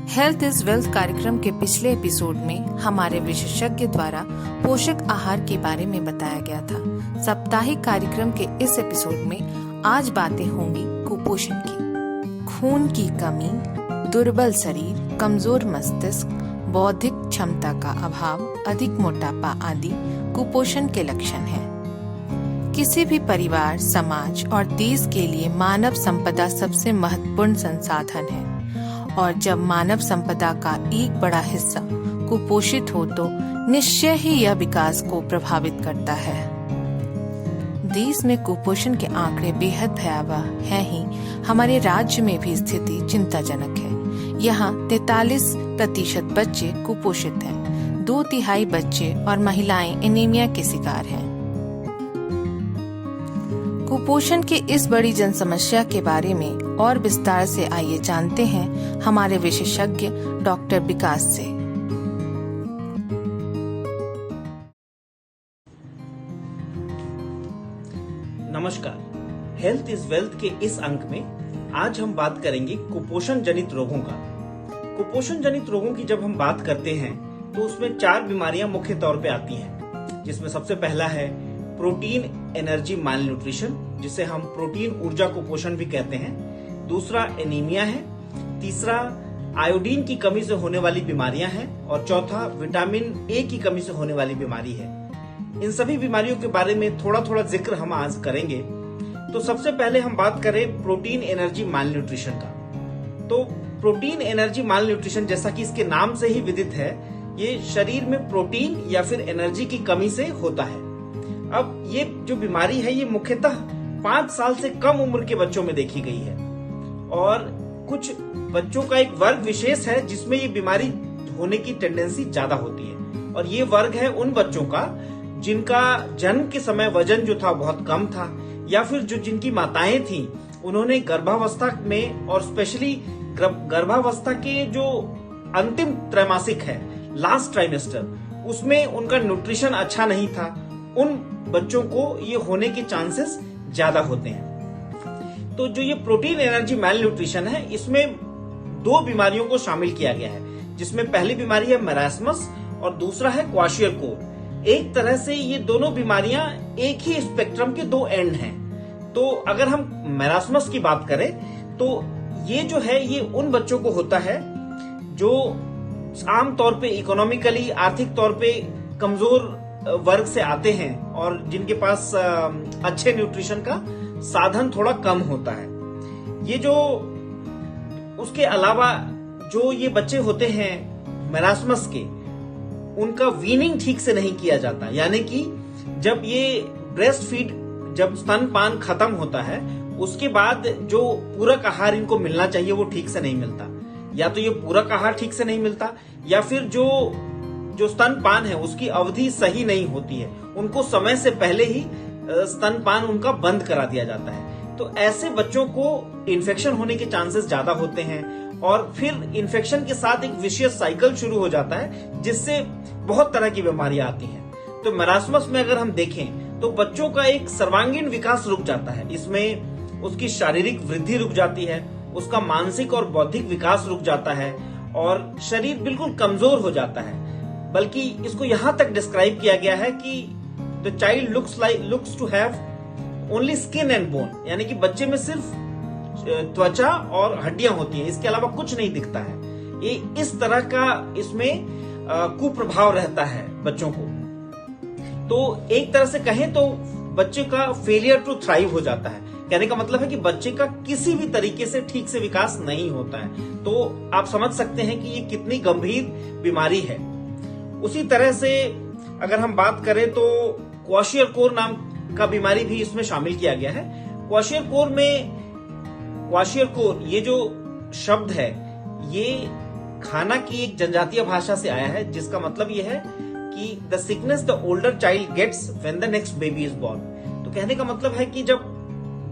Health is wealth कार्यक्रम के पिछले एपिसोड में हमारे विशेषज्ञ द्वारा पोषक आहार के बारे में बताया गया था। साप्ताहिक कार्यक्रम के इस एपिसोड में आज बातें होंगी कुपोषण की। खून की कमी, दुर्बल शरीर, कमजोर मस्तिष्क, बौद्धिक क्षमता का अभाव, अधिक मोटापा आदि कुपोषण के लक्षण हैं। किसी भी परिवार, समाज और देश के लिए मानव संपदा सबसे महत्वपूर्ण संसाधन है और जब मानव संपदा का एक बड़ा हिस्सा कुपोषित हो तो निश्चय ही यह विकास को प्रभावित करता है। देश में कुपोषण के आंकड़े बेहद भयावह हैं ही, हमारे राज्य में भी स्थिति चिंताजनक है। यहाँ 43% बच्चे कुपोषित हैं, 2/3 बच्चे और महिलाएं एनीमिया के शिकार हैं। कुपोषण के इस बड़ी जन समस्या के बारे में और विस्तार से आइए जानते हैं हमारे विशेषज्ञ डॉक्टर विकास से। नमस्कार, हेल्थ इज वेल्थ के इस अंक में आज हम बात करेंगे कुपोषण जनित रोगों का। कुपोषण जनित रोगों की जब हम बात करते हैं तो उसमें 4 बीमारियां मुख्य तौर पे आती हैं, जिसमें सबसे पहला है प्रोटीन एनर्जी माल न्यूट्रिशन, जिसे हम प्रोटीन ऊर्जा कुपोषण भी कहते हैं। दूसरा एनीमिया है, तीसरा आयोडीन की कमी से होने वाली बीमारियां हैं और चौथा विटामिन ए की कमी से होने वाली बीमारी है। इन सभी बीमारियों के बारे में थोड़ा थोड़ा जिक्र हम आज करेंगे। तो सबसे पहले हम बात करें प्रोटीन एनर्जी माल न्यूट्रिशन का। तो प्रोटीन एनर्जी माल न्यूट्रिशन, जैसा कि इसके नाम से ही विदित है, ये शरीर में प्रोटीन या फिर एनर्जी की कमी से होता है। अब ये जो बीमारी है ये मुख्यतः 5 साल से कम उम्र के बच्चों में देखी गई है और कुछ बच्चों का एक वर्ग विशेष है जिसमें ये बीमारी होने की टेंडेंसी ज्यादा होती है और ये वर्ग है उन बच्चों का जिनका जन्म के समय वजन जो था बहुत कम था या फिर जो जिनकी माताएं थी उन्होंने गर्भावस्था में और स्पेशली गर्भावस्था के जो अंतिम त्रैमासिक है, लास्ट ट्राइमेस्टर, उसमें उनका न्यूट्रिशन अच्छा नहीं था। उन बच्चों को ये होने के चांसेस ज्यादा होते हैं। तो जो ये प्रोटीन एनर्जी माल न्यूट्रिशन है, इसमें 2 बीमारियों को शामिल किया गया है, जिसमें पहली बीमारी है मैरास्मस और दूसरा है क्वाशियरकोर। एक तरह से ये दोनों बीमारियां एक ही स्पेक्ट्रम के 2 एंड हैं। तो अगर हम मैरास्मस की बात करें तो ये जो है ये उन बच्चों को होता है जो आमतौर पे इकोनॉमिकली, आर्थिक तौर पे कमजोर वर्ग से आते हैं और जिनके पास अच्छे न्यूट्रिशन का साधन थोड़ा कम होता है। ये जो उसके अलावा जो ये बच्चे होते हैं मैरास्मस के, उनका वीनिंग ठीक से नहीं किया जाता, यानी कि जब ये ब्रेस्ट फीड, जब स्तनपान खत्म होता है उसके बाद जो पूरक आहार इनको मिलना चाहिए वो ठीक से नहीं मिलता। या तो ये पूरक आहार ठीक से नहीं मिलता या फिर जो स्तनपान है उसकी अवधि सही नहीं होती है, उनको समय से पहले ही स्तनपान उनका बंद करा दिया जाता है। तो ऐसे बच्चों को इन्फेक्शन होने के चांसेस ज्यादा होते हैं और फिर इन्फेक्शन के साथ एक विशियस साइकिल शुरू हो जाता है जिससे बहुत तरह की बीमारियां आती हैं। तो मैरास्मस में अगर हम देखें तो बच्चों का एक सर्वांगीण विकास रुक जाता है। इसमें उसकी शारीरिक वृद्धि रुक जाती है, उसका मानसिक और बौद्धिक विकास रुक जाता है और शरीर बिल्कुल कमजोर हो जाता है। बल्कि इसको यहां तक डिस्क्राइब किया गया है कि the child looks to have only skin and bone, यानी कि बच्चे में सिर्फ त्वचा और हड्डियां होती हैं, इसके अलावा कुछ नहीं दिखता है। ये इस तरह का इसमें कुप्रभाव रहता है बच्चों को। तो एक तरह से कहें तो बच्चे का फेलियर टू थ्राइव हो जाता है। कहने का मतलब है कि बच्चे का किसी भी तरीके से ठीक से विकास नहीं होता है। तो आप समझ सकते हैं कि ये कितनी गंभीर बीमारी है। उसी तरह से अगर हम बात करें तो क्वाशियरकोर नाम का बीमारी भी इसमें शामिल किया गया है। क्वाशियरकोर ये जो शब्द है ये खाना की एक जनजातीय भाषा से आया है, जिसका मतलब ये है कि the sickness the older child gets when the next baby is born. तो कहने का मतलब है कि जब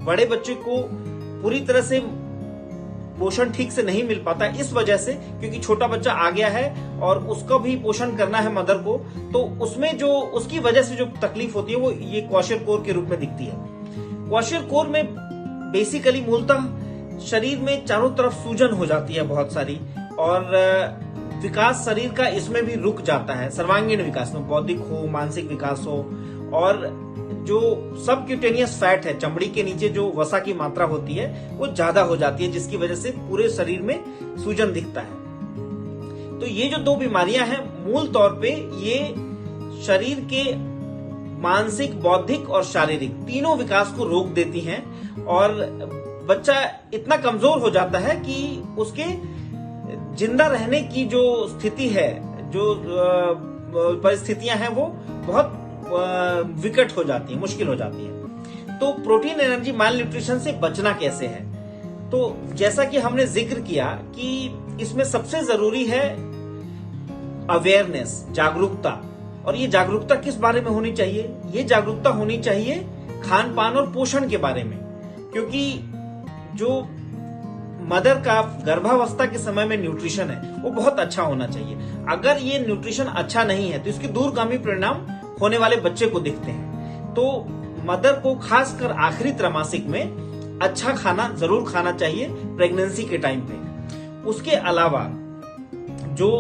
बड़े बच्चे को पूरी तरह से पोषण ठीक से नहीं मिल पाता, इस वजह से क्योंकि छोटा बच्चा आ गया है और उसका भी पोषण करना है मदर को, तो उसमें जो उसकी वजह से जो तकलीफ होती है वो ये क्वाशियरकोर के रूप में दिखती है। क्वाशियरकोर में बेसिकली मूलतः शरीर में चारों तरफ सूजन हो जाती है बहुत सारी और विकास शरीर का इसमें भी रुक जाता है, सर्वांगीण विकास में, बौद्धिक हो, मानसिक विकास हो, और जो सबक्यूटेनियस फैट है, चमड़ी के नीचे जो वसा की मात्रा होती है वो ज्यादा हो जाती है, जिसकी वजह से पूरे शरीर में सूजन दिखता है। तो ये जो दो बीमारियां हैं मूल तौर पे ये शरीर के मानसिक, बौद्धिक और शारीरिक तीनों विकास को रोक देती हैं, और बच्चा इतना कमजोर हो जाता है कि उसके जिंदा रहने की जो स्थिति है, जो परिस्थितियां हैं वो बहुत विकट हो जाती है, मुश्किल हो जाती है। तो प्रोटीन एनर्जी माल न्यूट्रिशन से बचना कैसे है? तो जैसा कि हमने जिक्र किया कि इसमें सबसे जरूरी है अवेयरनेस, जागरूकता। और ये जागरूकता किस बारे में होनी चाहिए? ये जागरूकता होनी चाहिए खान पान और पोषण के बारे में, क्योंकि जो मदर का गर्भावस्था के समय में न्यूट्रिशन है वो बहुत अच्छा होना चाहिए। अगर ये न्यूट्रिशन अच्छा नहीं है तो इसके दूरगामी परिणाम होने वाले बच्चे को दिखते हैं। तो मदर को खासकर आखिरी त्रैमासिक में अच्छा खाना जरूर खाना चाहिए प्रेगनेंसी के टाइम पे। उसके अलावा जो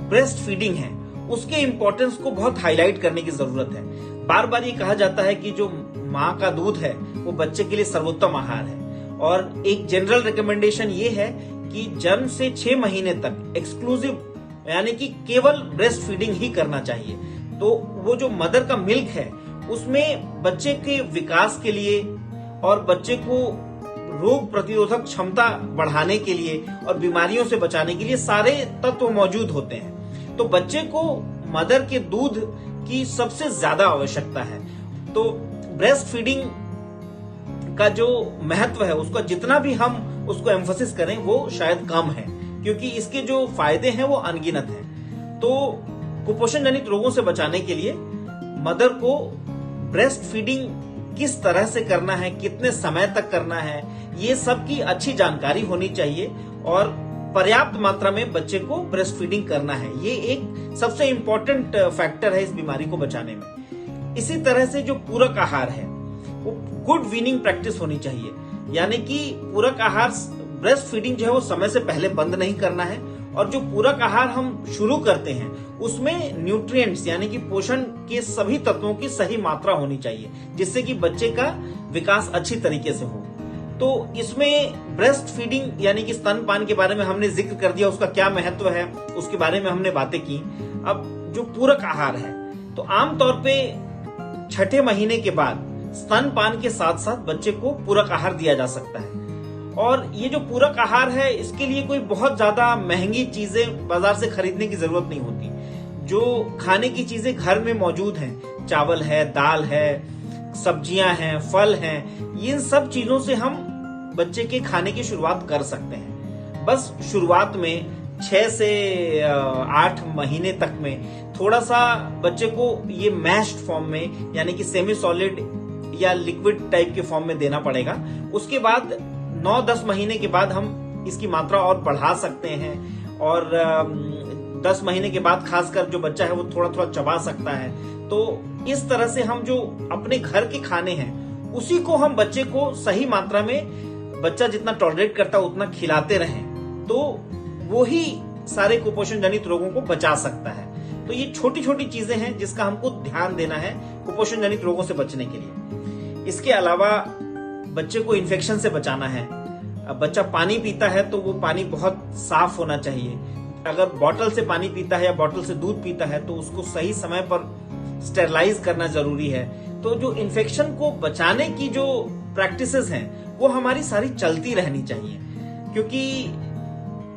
ब्रेस्ट फीडिंग है उसके इम्पोर्टेंस को बहुत हाईलाइट करने की जरूरत है। बार बार ये कहा जाता है कि जो माँ का दूध है वो बच्चे के लिए सर्वोत्तम आहार है, और एक जनरल रिकमेंडेशन ये है कि जन्म से 6 महीने तक एक्सक्लूसिव यानी कि केवल ब्रेस्ट फीडिंग ही करना चाहिए। तो वो जो मदर का मिल्क है उसमें बच्चे के विकास के लिए और बच्चे को रोग प्रतिरोधक क्षमता बढ़ाने के लिए और बीमारियों से बचाने के लिए सारे तत्व मौजूद होते हैं। तो बच्चे को मदर के दूध की सबसे ज्यादा आवश्यकता है। तो ब्रेस्ट फीडिंग का जो महत्व है उसका जितना भी हम उसको एम्फोसिस करें वो शायद कम है, क्योंकि इसके जो फायदे हैं वो अनगिनत हैं। तो कुपोषण जनित रोगों से बचाने के लिए मदर को ब्रेस्ट फीडिंग किस तरह से करना है, कितने समय तक करना है, ये सब की अच्छी जानकारी होनी चाहिए, और पर्याप्त मात्रा में बच्चे को ब्रेस्ट फीडिंग करना है। ये एक सबसे इम्पोर्टेंट फैक्टर है इस बीमारी को बचाने में। इसी तरह से जो पूरक आहार है वो गुड वीनिंग प्रैक्टिस होनी चाहिए, यानी कि पूरक आहार, ब्रेस्ट फीडिंग जो है वो समय से पहले बंद नहीं करना है, और जो पूरक आहार हम शुरू करते हैं उसमें न्यूट्रिएंट्स यानी कि पोषण के सभी तत्वों की सही मात्रा होनी चाहिए, जिससे कि बच्चे का विकास अच्छी तरीके से हो। तो इसमें ब्रेस्ट फीडिंग यानी कि स्तनपान के बारे में हमने जिक्र कर दिया, उसका क्या महत्व है उसके बारे में हमने बातें की। अब जो पूरक आहार है तो आमतौर पे 6ठे महीने के बाद स्तनपान के साथ साथ बच्चे को पूरक आहार दिया जा सकता है। और ये जो पूरक आहार है इसके लिए कोई बहुत ज्यादा महंगी चीजें बाजार से खरीदने की जरूरत नहीं होती। जो खाने की चीजें घर में मौजूद हैं, चावल है, दाल है, सब्जियां हैं, फल हैं, इन सब चीजों से हम बच्चे के खाने की शुरुआत कर सकते हैं। बस शुरुआत में 6 से 8 महीने तक में थोड़ा सा बच्चे को ये मैश्ड फॉर्म में यानी कि सेमी सॉलिड या लिक्विड टाइप के फॉर्म में देना पड़ेगा। उसके बाद 9-10 महीने के बाद हम इसकी मात्रा और बढ़ा सकते हैं, और 10 महीने के बाद खासकर जो बच्चा है वो थोड़ा थोड़ा चबा सकता है। तो इस तरह से हम जो अपने घर के खाने हैं उसी को हम बच्चे को सही मात्रा में, बच्चा जितना टॉलरेट करता है उतना खिलाते रहें, तो वो ही सारे कुपोषण जनित रोगों को बचा सकता है। तो ये छोटी छोटी चीजें हैं जिसका हमको ध्यान देना है कुपोषण जनित रोगों से बचने के लिए। इसके अलावा बच्चे को इन्फेक्शन से बचाना है। अब बच्चा पानी पीता है तो वो पानी बहुत साफ होना चाहिए। अगर बॉटल से पानी पीता है या बॉटल से दूध पीता है तो उसको सही समय पर स्टेरलाइज करना जरूरी है। तो जो इन्फेक्शन को बचाने की जो प्रैक्टिसेस हैं वो हमारी सारी चलती रहनी चाहिए, क्योंकि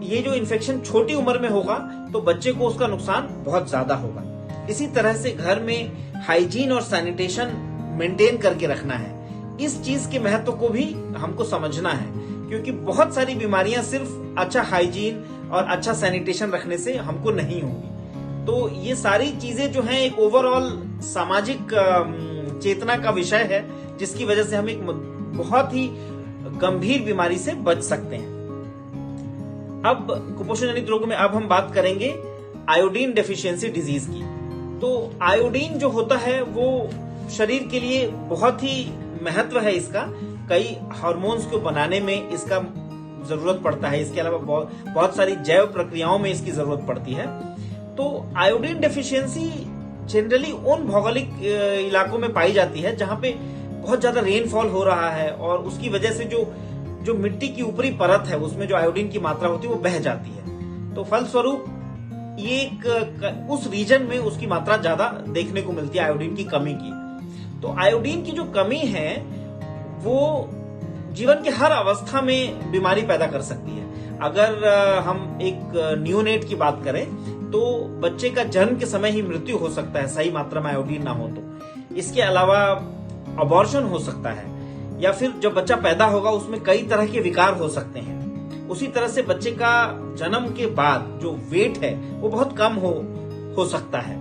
ये जो इन्फेक्शन छोटी उम्र में होगा तो बच्चे को उसका नुकसान बहुत ज्यादा होगा। इसी तरह से घर में हाइजीन और सैनिटेशन मेंटेन करके रखना है। इस चीज के महत्व को भी हमको समझना है, क्योंकि बहुत सारी बीमारियां सिर्फ अच्छा हाइजीन और अच्छा सैनिटेशन रखने से हमको नहीं होंगी। तो ये सारी चीजें जो हैं एक ओवरऑल सामाजिक चेतना का विषय है, जिसकी वजह से हम एक बहुत ही गंभीर बीमारी से बच सकते हैं। अब कुपोषण जनित रोग में अब हम बात करेंगे आयोडीन डेफिशिएंसी डिजीज की। तो आयोडीन जो होता है वो शरीर के लिए बहुत ही महत्व है इसका। कई हार्मोन्स को बनाने में इसका जरूरत पड़ता है। इसके अलावा बहुत सारी जैव प्रक्रियाओं में इसकी जरूरत पड़ती है। तो आयोडीन डेफिशिएंसी जनरली उन भौगोलिक इलाकों में पाई जाती है जहां पे बहुत ज्यादा रेनफॉल हो रहा है और उसकी वजह से जो मिट्टी की ऊपरी परत है उसमें जो आयोडीन की मात्रा होती है वो बह जाती है। तो फलस्वरूप ये उस रीजन में उसकी मात्रा ज्यादा देखने को मिलती है आयोडीन की कमी की। तो आयोडीन की जो कमी है वो जीवन के हर अवस्था में बीमारी पैदा कर सकती है। अगर हम एक न्यूनेट की बात करें तो बच्चे का जन्म के समय ही मृत्यु हो सकता है सही मात्रा में आयोडीन ना हो तो। इसके अलावा अबॉर्शन हो सकता है, या फिर जब बच्चा पैदा होगा उसमें कई तरह के विकार हो सकते हैं। उसी तरह से बच्चे का जन्म के बाद जो वेट है वो बहुत कम हो सकता है।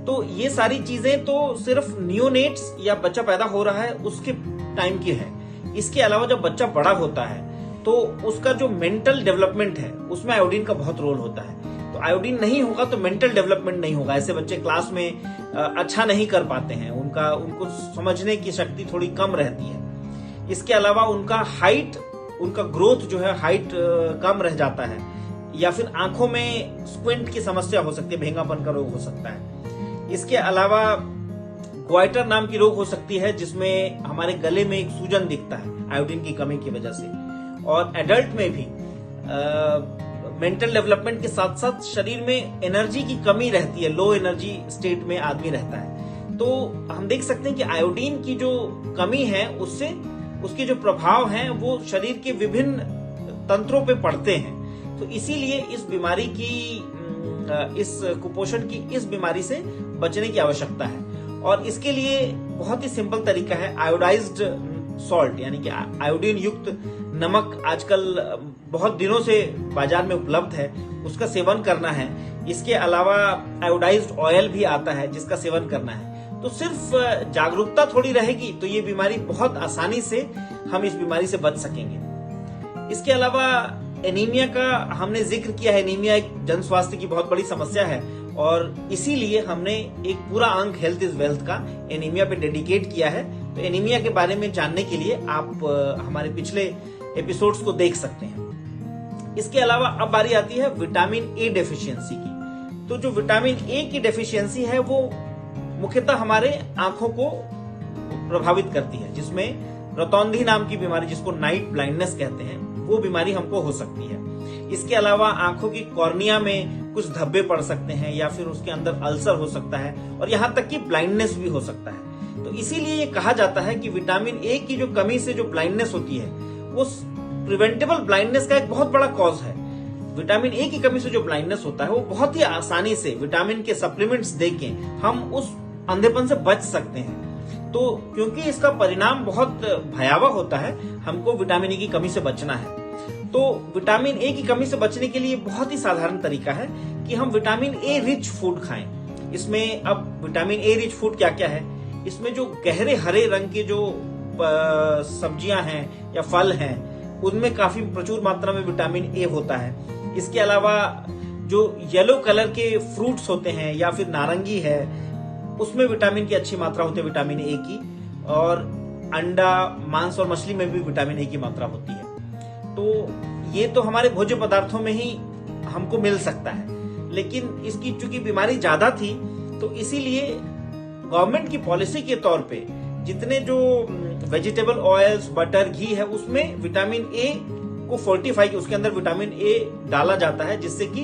तो ये सारी चीजें तो सिर्फ न्यूनेट्स या बच्चा पैदा हो रहा है उसके टाइम की है। इसके अलावा जब बच्चा बड़ा होता है तो उसका जो मेंटल डेवलपमेंट है उसमें आयोडीन का बहुत रोल होता है। तो आयोडीन नहीं होगा तो मेंटल डेवलपमेंट नहीं होगा। ऐसे बच्चे क्लास में अच्छा नहीं कर पाते हैं, उनको समझने की शक्ति थोड़ी कम रहती है। इसके अलावा उनका ग्रोथ जो है हाइट कम रह जाता है, या फिर आंखों में स्क्विंट की समस्या हो सकती है, भेंगापन का रोग हो सकता है। इसके अलावा ग्वाइटर नाम की रोग हो सकती है जिसमें हमारे गले में एक सूजन दिखता है आयोडीन की कमी की वजह से। और एडल्ट में भी मेंटल डेवलपमेंट के साथ साथ शरीर में एनर्जी की कमी रहती है, लो एनर्जी स्टेट में आदमी रहता है। तो हम देख सकते हैं कि आयोडीन की जो कमी है उससे उसके जो प्रभाव हैं वो शरीर के विभिन्न तंत्रों पे पड़ते हैं। तो इसीलिए इस बीमारी की, इस कुपोषण की इस बीमारी से बचने की आवश्यकता है। और इसके लिए बहुत ही सिंपल तरीका है, आयोडाइज्ड सॉल्ट यानी कि आयोडीन युक्त नमक आजकल बहुत दिनों से बाजार में उपलब्ध है, उसका सेवन करना है। इसके अलावा आयोडाइज्ड ऑयल भी आता है जिसका सेवन करना है। तो सिर्फ जागरूकता थोड़ी रहेगी तो ये बीमारी बहुत आसानी से हम इस बीमारी से बच सकेंगे। इसके अलावा एनीमिया का हमने जिक्र किया है। एनीमिया एक जन स्वास्थ्य की बहुत बड़ी समस्या है और इसीलिए हमने एक पूरा अंक हेल्थ इज वेल्थ का एनीमिया पे डेडिकेट किया है। तो एनीमिया के बारे में जानने के लिए आप हमारे पिछले एपिसोड्स को देख सकते हैं। इसके अलावा अब बारी आती है विटामिन ए डेफिशिएंसी की। तो जो विटामिन ए की डेफिशिएंसी है वो मुख्यतः हमारे आंखों को प्रभावित करती है, जिसमें रतौंधी नाम की बीमारी, जिसको नाइट ब्लाइंडनेस कहते हैं, वो बीमारी हमको हो सकती है। इसके अलावा आंखों की कॉर्निया में कुछ धब्बे पड़ सकते हैं या फिर उसके अंदर अल्सर हो सकता है और यहाँ तक कि ब्लाइंडनेस भी हो सकता है। तो इसीलिए ये कहा जाता है कि विटामिन ए की जो कमी से जो ब्लाइंडनेस होती है वो प्रिवेंटेबल ब्लाइंडनेस का एक बहुत बड़ा कॉज है। विटामिन ए की कमी से जो ब्लाइंडनेस होता है वो बहुत ही आसानी से विटामिन के सप्लीमेंट्स देके हम उस अंधेपन से बच सकते हैं। तो क्योंकि इसका परिणाम बहुत भयावह होता है, हमको विटामिन ए की कमी से बचना है। तो विटामिन ए की कमी से बचने के लिए बहुत ही साधारण तरीका है कि हम विटामिन ए रिच फूड खाएं। इसमें अब विटामिन ए रिच फूड क्या क्या है, इसमें जो गहरे हरे रंग के जो सब्जियां हैं या फल हैं उनमें काफी प्रचुर मात्रा में विटामिन ए होता है। इसके अलावा जो येलो कलर के फ्रूट्स होते हैं या फिर नारंगी है उसमें विटामिन की अच्छी मात्रा होती है, विटामिन ए की। और अंडा, मांस और मछली में भी विटामिन ए की मात्रा होती है। तो ये तो हमारे भोज्य पदार्थों में ही हमको मिल सकता है, लेकिन इसकी चूंकि बीमारी ज्यादा थी तो इसीलिए गवर्नमेंट की पॉलिसी के तौर पे जितने जो वेजिटेबल ऑयल्स, बटर, घी है उसमें विटामिन ए को फोर्टिफाई, उसके अंदर विटामिन ए डाला जाता है जिससे कि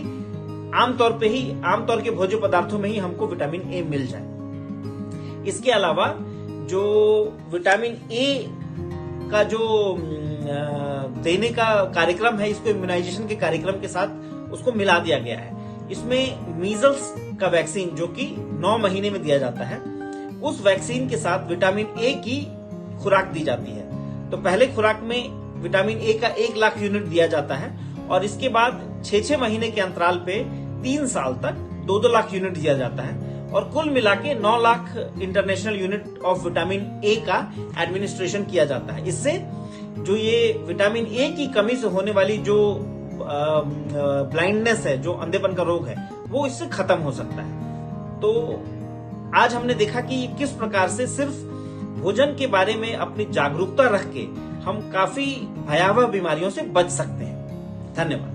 आमतौर के भोज्य पदार्थों में ही हमको विटामिन ए मिल जाए। इसके अलावा जो विटामिन ए का जो देने का कार्यक्रम है, इसको इम्यूनाइजेशन के कार्यक्रम के साथ उसको मिला दिया गया है। इसमें मीजल्स का वैक्सीन जो कि 9 महीने में दिया जाता है, उस वैक्सीन के साथ विटामिन ए की खुराक दी जाती है। तो पहले खुराक में विटामिन ए का 1 लाख यूनिट दिया जाता है और इसके बाद 6-6 महीने के अंतराल पे 3 साल तक 2-2 लाख यूनिट दिया जाता है और कुल मिला के 9 lakh international unit of vitamin A का एडमिनिस्ट्रेशन किया जाता है। इससे जो ये विटामिन ए की कमी से होने वाली जो ब्लाइंडनेस है, जो अंधेपन का रोग है, वो इससे खत्म हो सकता है। तो आज हमने देखा कि किस प्रकार से सिर्फ भोजन के बारे में अपनी जागरूकता रख के हम काफी भयावह बीमारियों से बच सकते हैं। धन्यवाद।